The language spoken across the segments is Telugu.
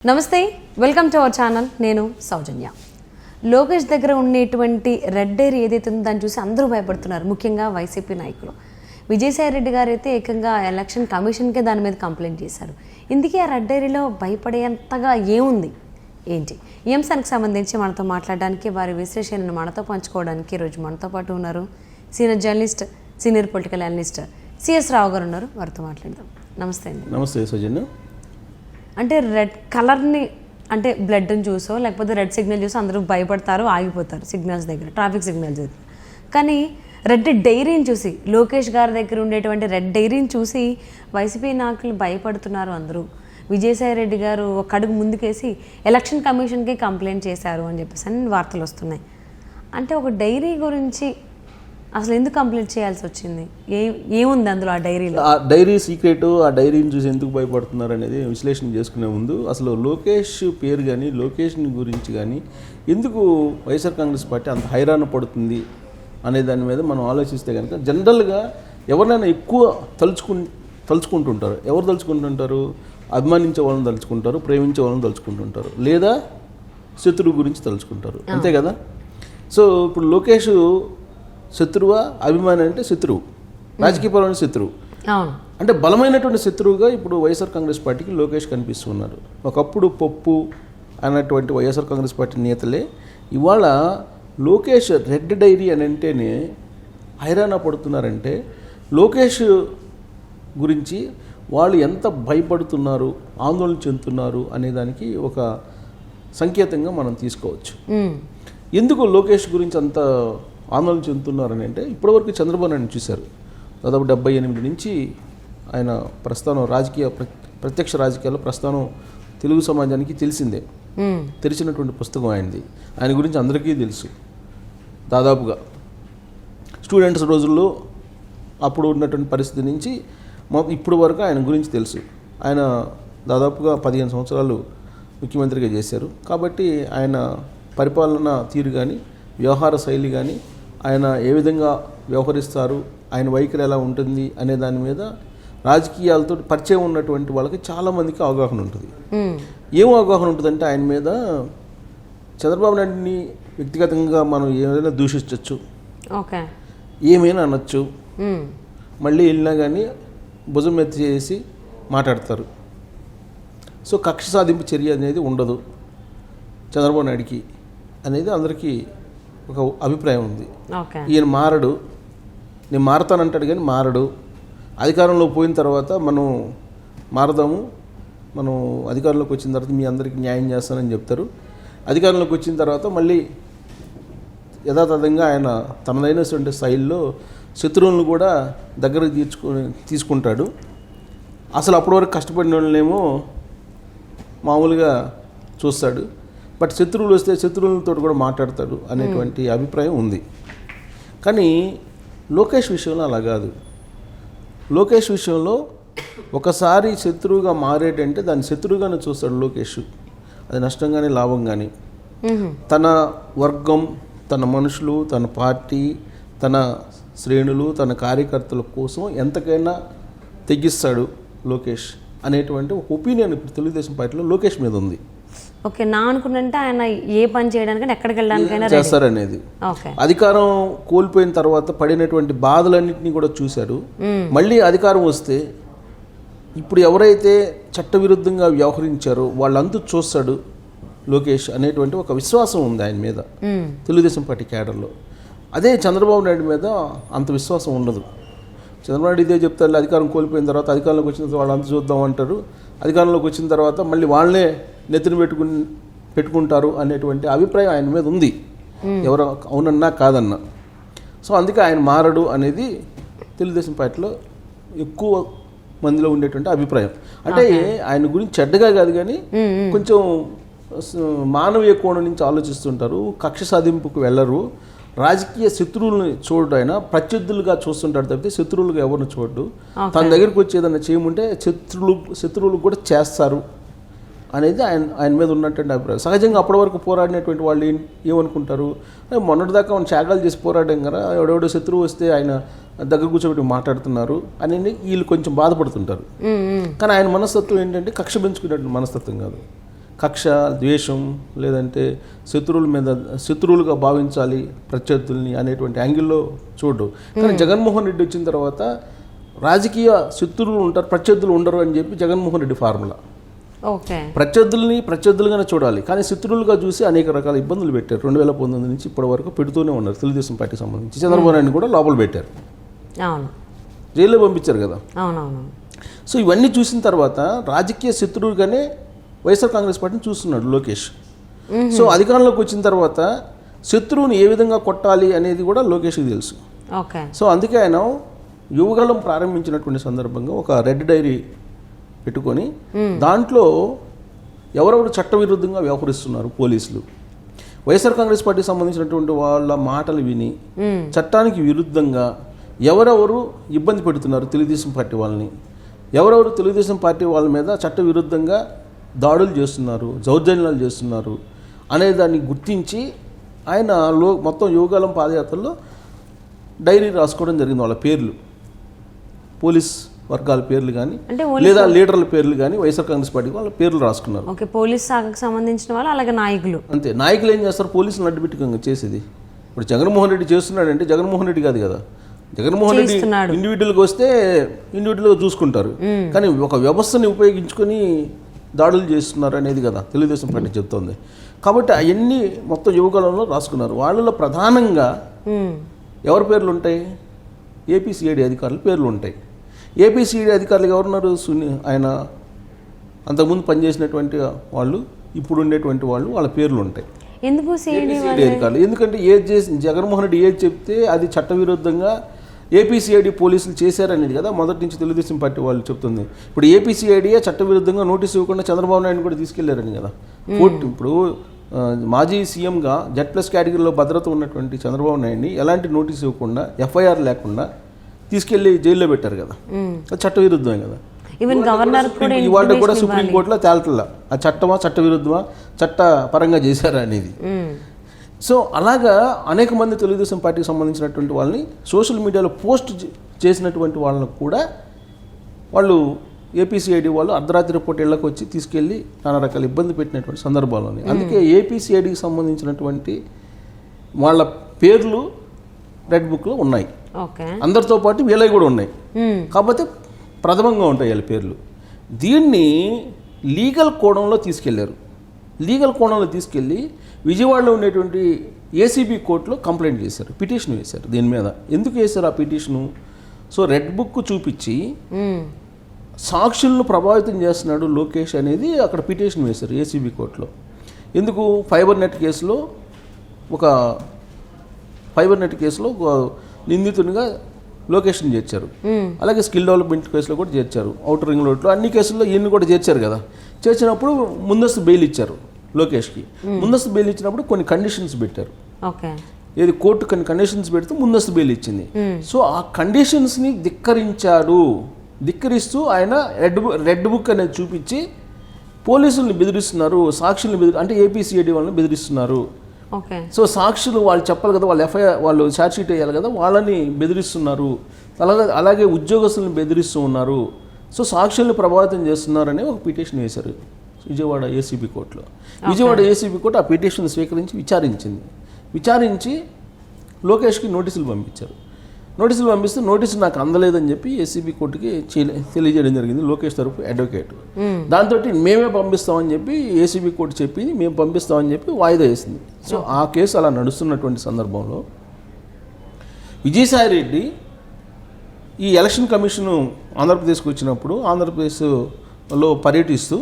నమస్తే, వెల్కమ్ టు అవర్ ఛానల్. నేను సౌజన్య. లోకేష్ దగ్గర ఉండేటువంటి రెడ్ డైరీ ఏదైతే ఉందో దాన్ని చూసి అందరూ భయపడుతున్నారు, ముఖ్యంగా వైసీపీ నాయకులు. విజయసాయి రెడ్డి గారు అయితే ఏకంగా ఎలక్షన్ కమిషన్కే దాని మీద కంప్లైంట్ చేశారు. ఇందుకే ఆ రెడ్ డైరీలో భయపడేంతగా ఏముంది ఏంటి? ఈ అంశానికి సంబంధించి మనతో మాట్లాడడానికి, వారి విశ్లేషణను మనతో పంచుకోవడానికి ఈరోజు మనతో పాటు ఉన్నారు senior journalist, senior political analyst CS Rao గారు ఉన్నారు. వారితో మాట్లాడదాం. నమస్తే అండి. నమస్తే సౌజన్య. అంటే రెడ్ కలర్ని అంటే బ్లడ్ని చూసో లేకపోతే రెడ్ సిగ్నల్ చూసో అందరూ భయపడతారు, ఆగిపోతారు సిగ్నల్స్ దగ్గర, ట్రాఫిక్ సిగ్నల్స్ దగ్గర. కానీ రెడ్ డైరీని చూసి, లోకేష్ గారి దగ్గర ఉండేటువంటి రెడ్ డైరీని చూసి వైసీపీ నాయకులు భయపడుతున్నారు అందరూ. విజయసాయి రెడ్డి గారు ఒక అడుగు ముందుకేసి ఎలక్షన్ కమిషన్కి కంప్లైంట్ చేశారు అని చెప్పేసి అన్ని వార్తలు వస్తున్నాయి. అంటే ఒక డైరీ గురించి అసలు ఎందుకు కంప్లైంట్ చేయాల్సి వచ్చింది? ఏముంది అందులో ఆ డైరీలో? ఆ డైరీ సీక్రెట్, ఆ డైరీని చూసి ఎందుకు భయపడుతున్నారు అనేది విశ్లేషణ చేసుకునే ముందు అసలు లోకేష్ పేరు కానీ, లోకేష్ గురించి కానీ ఎందుకు వైఎస్ఆర్ కాంగ్రెస్ పార్టీ అంత హైరాణ పడుతుంది అనే దాని మీద మనం ఆలోచిస్తే కనుక, జనరల్గా ఎవరినైనా ఎక్కువ తలుచుకుంటుంటారు. ఎవరు తలుచుకుంటుంటారు? అభిమానించే వాళ్ళని తలుచుకుంటారు, ప్రేమించే వాళ్ళని తలుచుకుంటుంటారు, లేదా శత్రువు గురించి తలుచుకుంటారు, అంతే కదా. సో ఇప్పుడు లోకేష్ శత్రువా, అభిమాని అంటే శత్రువు, రాజకీయపరమైన శత్రువు. అంటే బలమైనటువంటి శత్రువుగా ఇప్పుడు వైఎస్ఆర్ కాంగ్రెస్ పార్టీకి లోకేష్ కనిపిస్తున్నారు. ఒకప్పుడు పప్పు అన్నటువంటి వైఎస్ఆర్ కాంగ్రెస్ పార్టీ నేతలే ఇవాళ లోకేష్ రెడ్ డైరీ అని అంటేనే హైరాణ పడుతున్నారంటే, లోకేష్ గురించి వాళ్ళు ఎంత భయపడుతున్నారు, ఆందోళన చెందుతున్నారు అనేదానికి ఒక సంకేతంగా మనం తీసుకోవచ్చు. ఎందుకు లోకేష్ గురించి అంత ఆందోళన చెందుతున్నారని అంటే, ఇప్పటివరకు చంద్రబాబు నాయుడు చూశారు. దాదాపు 78 నుంచి ఆయన ప్రస్థానం ప్రత్యక్ష రాజకీయాల్లో ప్రస్థానం తెలుగు సమాజానికి తెలిసిందే, తెరిచినటువంటి పుస్తకం ఆయనది. ఆయన గురించి అందరికీ తెలుసు. దాదాపుగా స్టూడెంట్స్ రోజుల్లో అప్పుడు ఉన్నటువంటి పరిస్థితి నుంచి ఇప్పుడు వరకు ఆయన గురించి తెలుసు. ఆయన దాదాపుగా 15 సంవత్సరాలు ముఖ్యమంత్రిగా చేశారు. కాబట్టి ఆయన పరిపాలన తీరు కానీ, వ్యవహార శైలి కానీ, ఆయన ఏ విధంగా వ్యవహరిస్తారు, ఆయన వైఖరి ఎలా ఉంటుంది అనే దాని మీద రాజకీయాలతో పరిచయం ఉన్నటువంటి వాళ్ళకి చాలామందికి అవగాహన ఉంటుంది. ఏం అవగాహన ఉంటుందంటే, ఆయన మీద చంద్రబాబు నాయుడిని వ్యక్తిగతంగా మనం ఏమైనా దూషించవచ్చు, ఏమైనా అనొచ్చు, మళ్ళీ వెళ్ళినా కానీ భుజం ఎత్తి చేసి మాట్లాడతారు. సో కక్ష సాధింపు చర్య అనేది ఉండదు చంద్రబాబు నాయుడికి అనేది అందరికీ ఒక అభిప్రాయం ఉంది. ఈయన మారడు, నేను మారతానంటాడు కానీ మారడు. అధికారంలో పోయిన తర్వాత మనం మారదాము, మనం అధికారంలోకి వచ్చిన తర్వాత మీ అందరికీ న్యాయం చేస్తానని చెప్తారు. అధికారంలోకి వచ్చిన తర్వాత మళ్ళీ యథాతథంగా ఆయన తనదైనటువంటి శైలిలో శత్రువులను కూడా దగ్గరకు తీసుకుంటాడు. అసలు అప్పటి వరకు కష్టపడిన వాళ్ళనేమో మామూలుగా చూస్తాడు. బట్ శత్రువులు వస్తే శత్రువులతో కూడా మాట్లాడతాడు అనేటువంటి అభిప్రాయం ఉంది. కానీ లోకేష్ విషయంలో అలా కాదు. లోకేష్ విషయంలో ఒకసారి శత్రువుగా మారేటంటే దాన్ని శత్రువుగానే చూస్తాడు లోకేష్. అది నష్టం కానీ లాభం కానీ. తన వర్గం, తన మనుషులు, తన పార్టీ, తన శ్రేణులు, తన కార్యకర్తల కోసం ఎంతకైనా తెగిస్తాడు లోకేష్ అనేటువంటి ఒక ఒపీనియన్ ఇప్పుడు తెలుగుదేశం పార్టీలో లోకేష్ మీద ఉంది. ఓకే, నా అనుకుంటే ఆయన ఏ పని చేయడానికైనా, ఎక్కడికి వెళ్ళడానికైనా చేస్తారనేది. అధికారం కోల్పోయిన తర్వాత పడినటువంటి బాధలన్నింటినీ కూడా చూశారు. మళ్ళీ అధికారం వస్తే ఇప్పుడు ఎవరైతే చట్టవిరుద్ధంగా వ్యవహరించారో వాళ్ళంతా చూస్తాడు లోకేష్ అనేటువంటి ఒక విశ్వాసం ఉంది ఆయన మీద తెలుగుదేశం పార్టీ క్యాడర్లో. అదే చంద్రబాబు నాయుడు మీద అంత విశ్వాసం ఉండదు. చంద్రబాబు నాయుడు ఇదే చెప్తారు, అధికారం కోల్పోయిన తర్వాత అధికారంలోకి వచ్చిన తర్వాత వాళ్ళంతా చూద్దాం అంటారు. అధికారంలోకి వచ్చిన తర్వాత మళ్ళీ వాళ్ళనే నెత్తిని పెట్టుకుంటారు అనేటువంటి అభిప్రాయం ఆయన మీద ఉంది, ఎవరు అవునన్నా కాదన్నా. సో అందుకే ఆయన మారడు అనేది తెలుగుదేశం పార్టీలో ఎక్కువ మందిలో ఉండేటువంటి అభిప్రాయం. అంటే ఆయన గురించి చెడ్డగా కాదు కానీ కొంచెం మానవీయ కోణం నుంచి ఆలోచిస్తుంటారు, కక్ష సాధింపుకు వెళ్ళరు, రాజకీయ శత్రువులని చూడడు. ఆయన ప్రత్యర్థులుగా చూస్తుంటాడు తప్పితే శత్రువులుగా ఎవరిని చూడడు. తన దగ్గరికి వచ్చి ఏదైనా చేయమంటే శత్రువులు కూడా చేస్తారు అనేది ఆయన మీద ఉన్నటువంటి అభిప్రాయం. సహజంగా అప్పటి వరకు పోరాడినటువంటి వాళ్ళు ఏమనుకుంటారు, మొన్నటిదాకా మనం త్యాగాలు చేసి పోరాడాం కదా, ఎవడెవడో శత్రువు వస్తే ఆయన దగ్గర కూర్చోబెట్టి మాట్లాడుతున్నారు అని వీళ్ళు కొంచెం బాధపడుతుంటారు. కానీ ఆయన మనస్తత్వం ఏంటంటే కక్ష పెంచుకునేటువంటి మనస్తత్వం కాదు. కక్ష, ద్వేషం, లేదంటే శత్రువులుగా భావించాలి ప్రత్యర్థుల్ని అనేటువంటి యాంగిల్లో చూడు. కానీ జగన్మోహన్ రెడ్డి వచ్చిన తర్వాత రాజకీయ శత్రువులు ఉంటారు, ప్రత్యర్థులు ఉండరు అని చెప్పి జగన్మోహన్ రెడ్డి ఫార్ములా. ఓకే, ప్రత్యర్థులుగానే చూడాలి, కానీ శత్రువులుగా చూసి అనేక రకాల ఇబ్బందులు పెట్టారు. 2019 నుంచి ఇప్పటి వరకు పెడుతూనే ఉన్నారు. తెలుగుదేశం పార్టీకి సంబంధించి చంద్రబాబు నాయుడు కూడా లోపల పెట్టారు, అవును, జైల్లో పంపించారు కదా. అవునవును. సో ఇవన్నీ చూసిన తర్వాత రాజకీయ శత్రువుగానే వైఎస్ఆర్ కాంగ్రెస్ పార్టీని చూస్తున్నాడు లోకేష్. సో అధికారంలోకి వచ్చిన తర్వాత శత్రువుని ఏ విధంగా కొట్టాలి అనేది కూడా లోకేష్కి తెలుసు. ఓకే, సో అందుకే ఆయన యువగలం ప్రారంభించినటువంటి సందర్భంగా ఒక రెడ్ డైరీ పెట్టుకొని దాంట్లో ఎవరెవరు చట్టవిరుద్ధంగా వ్యవహరిస్తున్నారు పోలీసులు, వైఎస్ఆర్ కాంగ్రెస్ పార్టీకి సంబంధించినటువంటి వాళ్ళ మాటలు విని చట్టానికి విరుద్ధంగా ఎవరెవరు ఇబ్బంది పెడుతున్నారు తెలుగుదేశం పార్టీ వాళ్ళని, ఎవరెవరు తెలుగుదేశం పార్టీ వాళ్ళ మీద చట్టవిరుద్ధంగా దాడులు చేస్తున్నారు, దౌర్జన్యాలు చేస్తున్నారు అనే దాన్ని గుర్తించి ఆయన మొత్తం యువగలం పాదయాత్రలో డైరీ రాసుకోవడం జరిగింది. వాళ్ళ పేర్లు, పోలీస్ వర్గాల పేర్లు కానీ లేదా లీడర్ల పేర్లు కానీ వైఎస్ఆర్ కాంగ్రెస్ పార్టీ వాళ్ళ పేర్లు రాసుకున్నారు. ఓకే, పోలీస్ శాఖకు సంబంధించిన వాళ్ళు, అలాగే నాయకులు. అంతే, నాయకులు ఏం చేస్తారు, పోలీసులు అడ్డుపెట్టుకోగా చేసేది. ఇప్పుడు జగన్మోహన్ రెడ్డి చేస్తున్నాడంటే జగన్మోహన్ రెడ్డి కాదు కదా, జగన్మోహన్ రెడ్డి ఇండివిజువల్గా వస్తే ఇండివిజువల్గా చూసుకుంటారు, కానీ ఒక వ్యవస్థని ఉపయోగించుకొని దాడులు చేస్తున్నారు అనేది కదా తెలుగుదేశం పార్టీ చెప్తోంది. కాబట్టి అవన్నీ మొత్తం యువకులలో రాసుకున్నారు. వాళ్ళలో ప్రధానంగా ఎవరి పేర్లు ఉంటాయి, ఏపీసీఐడి అధికారుల పేర్లు ఉంటాయి. ఏపీసీఐడి అధికారులు ఎవరున్నారు, ఆయన అంతకుముందు పనిచేసినటువంటి వాళ్ళు, ఇప్పుడు ఉండేటువంటి వాళ్ళు, వాళ్ళ పేర్లు ఉంటాయి. ఎందుకు సిఐడి అధికారులు? ఎందుకంటే ఏది చేసి జగన్మోహన్ రెడ్డి ఏది చెప్తే అది చట్టవిరుద్ధంగా ఏపీసీఐడి పోలీసులు చేశారనేది కదా మొదటి నుంచి తెలుగుదేశం పార్టీ వాళ్ళు చెప్తుంది. ఇప్పుడు ఏపీసీఐడియే చట్టవిరుద్ధంగా నోటీసు ఇవ్వకుండా చంద్రబాబు నాయుడు కూడా తీసుకెళ్లారని కదా కోర్టు. ఇప్పుడు మాజీ సీఎంగా Z+ కేటగిరీలో భద్రత ఉన్నటువంటి చంద్రబాబు నాయుడిని ఎలాంటి నోటీసు ఇవ్వకుండా, ఎఫ్ఐఆర్ లేకుండా తీసుకెళ్లి జైల్లో పెట్టారు కదా, అది చట్టవిరుద్ధమే కదా. ఈవెన్ గవర్నర్ ఇవాళ కూడా సుప్రీంకోర్టులో తేల్తల్లా ఆ చట్టమా చట్టవిరుద్ధమా, చట్టపరంగా చేశారా అనేది. సో అలాగా అనేక మంది తెలుగుదేశం పార్టీకి సంబంధించినటువంటి వాళ్ళని సోషల్ మీడియాలో పోస్ట్ చేసినటువంటి వాళ్ళని కూడా వాళ్ళు ఏపీసీఐడి వాళ్ళు అర్ధరాత్రి పూట ఇళ్లకు వచ్చి తీసుకెళ్ళి నానా రకాల ఇబ్బంది పెట్టినటువంటి సందర్భాలు. అందుకే ఏపీసీఐడికి సంబంధించినటువంటి వాళ్ళ పేర్లు రెడ్ బుక్లో ఉన్నాయి, అందరితో పాటు వీళ్ళవి కూడా ఉన్నాయి, కాకపోతే ప్రథమంగా ఉంటాయి వీళ్ళ పేర్లు. దీన్ని లీగల్ కోణంలో తీసుకెళ్లారు. లీగల్ కోణంలో తీసుకెళ్ళి విజయవాడలో ఉండేటువంటి ఏసీబీ కోర్టులో కంప్లైంట్ చేశారు, పిటిషన్ వేశారు. దీని మీద ఎందుకు వేశారు ఆ పిటిషను? సో రెడ్ బుక్ చూపించి సాక్షులను ప్రభావితం చేస్తున్నాడు లోకేష్ అనేది అక్కడ పిటిషన్ వేశారు ఏసీబీ కోర్టులో. ఎందుకు? ఫైబర్ నెట్ కేసులో ఒక నిందితునిగా లొకేషన్ చేర్చారు, అలాగే స్కిల్ డెవలప్మెంట్ కేసులో కూడా చేర్చారు, అవుటర్ రింగ్ రోడ్లో అన్ని కేసుల్లో ఈయన్ని కూడా చేర్చారు కదా. చేర్చినప్పుడు ముందస్తు బెయిల్ ఇచ్చారు లోకేష్కి. ముందస్తు బెయిల్ ఇచ్చినప్పుడు కొన్ని కండిషన్స్ పెట్టారు. ఏది కోర్టు కొన్ని కండిషన్స్ పెడితే ముందస్తు బెయిల్ ఇచ్చింది. సో ఆ కండిషన్స్ని ధిక్కరిస్తూ ఆయన రెడ్ బుక్ అనేది చూపించి పోలీసుల్ని బెదిరిస్తున్నారు, సాక్షుల్ని అంటే ఏపీసీఐడి వాళ్ళని బెదిరిస్తున్నారు. సో సాక్షులు వాళ్ళు చెప్పాలి కదా, వాళ్ళు ఎఫ్ఐఆర్ వాళ్ళు ఛార్జ్ షీట్ వేయాలి కదా, వాళ్ళని బెదిరిస్తున్నారు. అలాగే ఉద్యోగస్తులను బెదిరిస్తూ ఉన్నారు. సో సాక్షుల్ని ప్రభావితం చేస్తున్నారని ఒక పిటిషన్ వేశారు విజయవాడ ఏసీబీ కోర్టులో. విజయవాడ ఏసీబీ కోర్టు ఆ పిటిషన్ స్వీకరించి విచారించి లోకేష్కి నోటీసులు పంపించారు. నోటీసులు పంపిస్తే నోటీసు నాకు అందలేదని చెప్పి ఏసీబీ కోర్టుకి తెలియజేయడం జరిగింది లోకేష్ తరపు అడ్వకేట్. దాంతో మేమే పంపిస్తామని చెప్పి ఏసీబీ కోర్టు చెప్పింది, మేము పంపిస్తామని చెప్పి వాయిదా వేసింది. సో ఆ కేసు అలా నడుస్తున్నటువంటి సందర్భంలో విజయసాయి రెడ్డి ఈ ఎలక్షన్ కమిషన్ ఆంధ్రప్రదేశ్కి వచ్చినప్పుడు ఆంధ్రప్రదేశ్లో పర్యటిస్తూ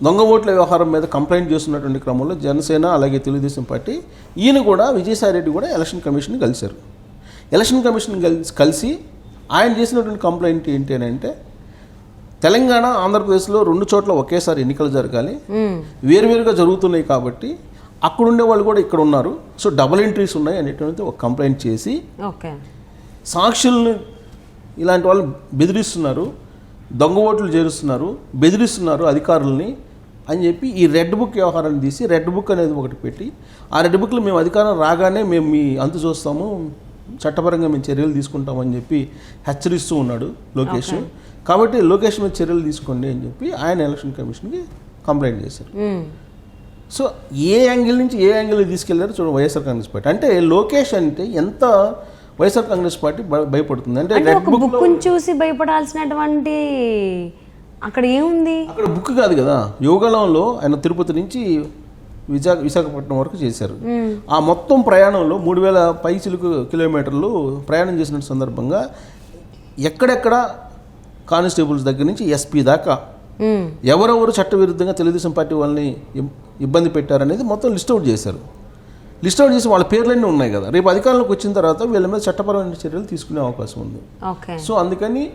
దొంగ ఓట్ల వ్యవహారం మీద కంప్లైంట్ చేస్తున్నటువంటి క్రమంలో జనసేన అలాగే తెలుగుదేశం పార్టీ ఈయన కూడా విజయసాయి రెడ్డి కూడా ఎలక్షన్ కమిషన్ని కలిశారు. ఎలక్షన్ కమిషన్ కలిసి ఆయన చేసినటువంటి కంప్లైంట్ ఏంటి అని అంటే, తెలంగాణ ఆంధ్రప్రదేశ్లో 2 చోట్ల ఒకేసారి ఎన్నికలు జరగాలి, వేరువేరుగా జరుగుతున్నాయి కాబట్టి అక్కడుండే వాళ్ళు కూడా ఇక్కడ ఉన్నారు, సో డబుల్ ఎంట్రీస్ ఉన్నాయి అనేటువంటి ఒక కంప్లైంట్ చేసి సాక్షులను ఇలాంటి వాళ్ళు బెదిరిస్తున్నారు, దొంగ ఓట్లు చేరుస్తున్నారు, బెదిరిస్తున్నారు అధికారులని అని చెప్పి ఈ రెడ్ బుక్ వ్యవహారాన్ని తీసి రెడ్ బుక్ అనేది ఒకటి పెట్టి, ఆ రెడ్ బుక్లో మేము అధికారం రాగానే మేము మీ అంతు చూస్తాము, చట్టపరంగా మేము చర్యలు తీసుకుంటామని చెప్పి హెచ్చరిస్తూ ఉన్నాడు లోకేష్. కాబట్టి లోకేష్ మీద చర్యలు తీసుకోండి అని చెప్పి ఆయన ఎలక్షన్ కమిషన్కి కంప్లైంట్ చేశారు. సో ఏ యాంగిల్ నుంచి ఏ యాంగిల్ తీసుకెళ్లారో చూడండి వైఎస్ఆర్ కాంగ్రెస్ పార్టీ. అంటే లోకేష్ అంటే ఎంత వైఎస్ఆర్ కాంగ్రెస్ పార్టీ భయపడుతుంది అంటే అంటే ఒక బుక్ని చూసి భయపడాల్సినటువంటి అక్కడ ఏముంది? అక్కడ బుక్ కాదు కదా, యోగలంలో ఆయన తిరుపతి నుంచి విశాఖపట్నం వరకు చేశారు. ఆ మొత్తం ప్రయాణంలో 3000 పైచిలుకు కిలోమీటర్లు ప్రయాణం చేసిన సందర్భంగా ఎక్కడెక్కడ కానిస్టేబుల్స్ దగ్గర నుంచి ఎస్పీ దాకా ఎవరెవరు చట్టవిరుద్ధంగా తెలుగుదేశం పార్టీ వాళ్ళని ఇబ్బంది పెట్టారనేది మొత్తం లిస్ట్ అవుట్ చేశారు. లిస్ట్ అవుట్ చేసి వాళ్ళ పేర్లన్నీ ఉన్నాయి కదా, రేపు అధికారంలోకి వచ్చిన తర్వాత వీళ్ళ మీద చట్టపరమైన చర్యలు తీసుకునే అవకాశం ఉంది. సో అందుకని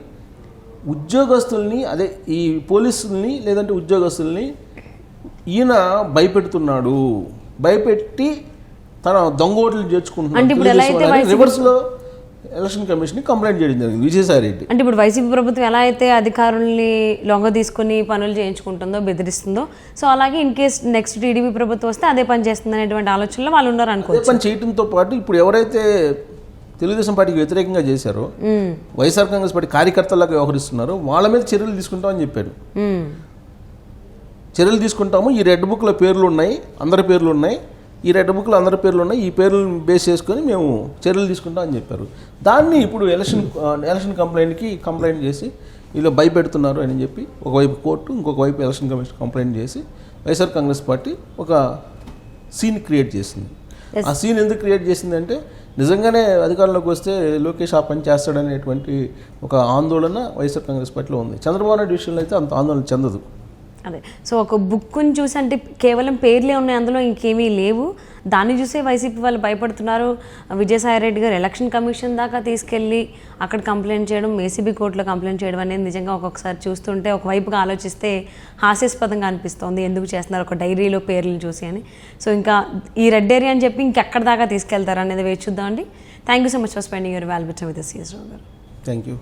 ఉద్యోగస్తుల్ని, అదే ఈ పోలీసుల్ని లేదంటే ఉద్యోగస్తుల్ని ఈయన భయపెడుతున్నాడు, భయపెట్టి తన దొంగోట్లు చేర్చుకుంటున్నాడు. రివర్స్లో ఎలక్షన్ కమిషన్ కంప్లైంట్ చేయడం జరిగింది విజయసాయి రెడ్డి. అంటే ఇప్పుడు వైసీపీ ప్రభుత్వం ఎలా అయితే అధికారుల్ని లొంగ తీసుకుని పనులు చేయించుకుంటుందో, బెదిరిస్తుందో, సో అలాగే ఇన్ కేస్ నెక్స్ట్ టీడీపీ ప్రభుత్వం వస్తే అదే పని చేస్తుంది అనేటువంటి ఆలోచనలో వాళ్ళు ఉన్నారు అనుకో. అదే పని చేయడంతో పాటు ఇప్పుడు ఎవరైతే తెలుగుదేశం పార్టీకి వ్యతిరేకంగా చేశారో వైఎస్ఆర్ కాంగ్రెస్ పార్టీ కార్యకర్తలకు వ్యవహరిస్తున్నారో వాళ్ళ మీద చర్యలు తీసుకుంటామని చెప్పాడు. చర్యలు తీసుకుంటాము, ఈ రెడ్ బుక్లో పేర్లు ఉన్నాయి, అందరి పేర్లు ఉన్నాయి, ఈ రెడ్ బుక్లో అందరి పేర్లు ఉన్నాయి, ఈ పేర్లను బేస్ చేసుకొని మేము చర్యలు తీసుకుంటాం అని చెప్పారు. దాన్ని ఇప్పుడు ఎలక్షన్ కంప్లైంట్ చేసి ఇలా భయపెడుతున్నారు అని చెప్పి ఒకవైపు కోర్టు, ఇంకొక వైపు ఎలక్షన్ కమిషన్ కంప్లైంట్ చేసి వైఎస్ఆర్ కాంగ్రెస్ పార్టీ ఒక సీన్ క్రియేట్ చేసింది. ఆ సీన్ ఎందుకు క్రియేట్ చేసిందంటే నిజంగానే అధికారంలోకి వస్తే లోకేష్ ఆ పని చేస్తాడనేటువంటి ఒక ఆందోళన వైఎస్ఆర్ కాంగ్రెస్ పార్టీలో ఉంది. చంద్రబాబు నాయుడు విషయంలో అయితే అంత ఆందోళన చెందదు. అదే, సో ఒక బుక్ని చూసి అంటే కేవలం పేర్లే ఉన్నాయి, అందులో ఇంకేమీ లేవు, దాన్ని చూసే వైసీపీ వాళ్ళు భయపడుతున్నారు. విజయసాయి రెడ్డి గారు ఎలక్షన్ కమిషన్ దాకా తీసుకెళ్ళి అక్కడ కంప్లైంట్ చేయడం, ఏసీబీ కోర్టులో కంప్లైంట్ చేయడం అనేది నిజంగా ఒక్కొక్కసారి చూస్తుంటే ఒకవైపుగా ఆలోచిస్తే హాస్యాస్పదంగా అనిపిస్తుంది. ఎందుకు చేస్తున్నారు ఒక డైరీలో పేర్లను చూసి అని. సో ఇంకా ఈ రెడ్ ఏరియా అని చెప్పి ఇంకెక్కడ దాకా తీసుకెళ్తారు అనేది వేచి చూద్దామండి. Thank you so much for spending your valuable time with us, CS Rao గారు. Thank you.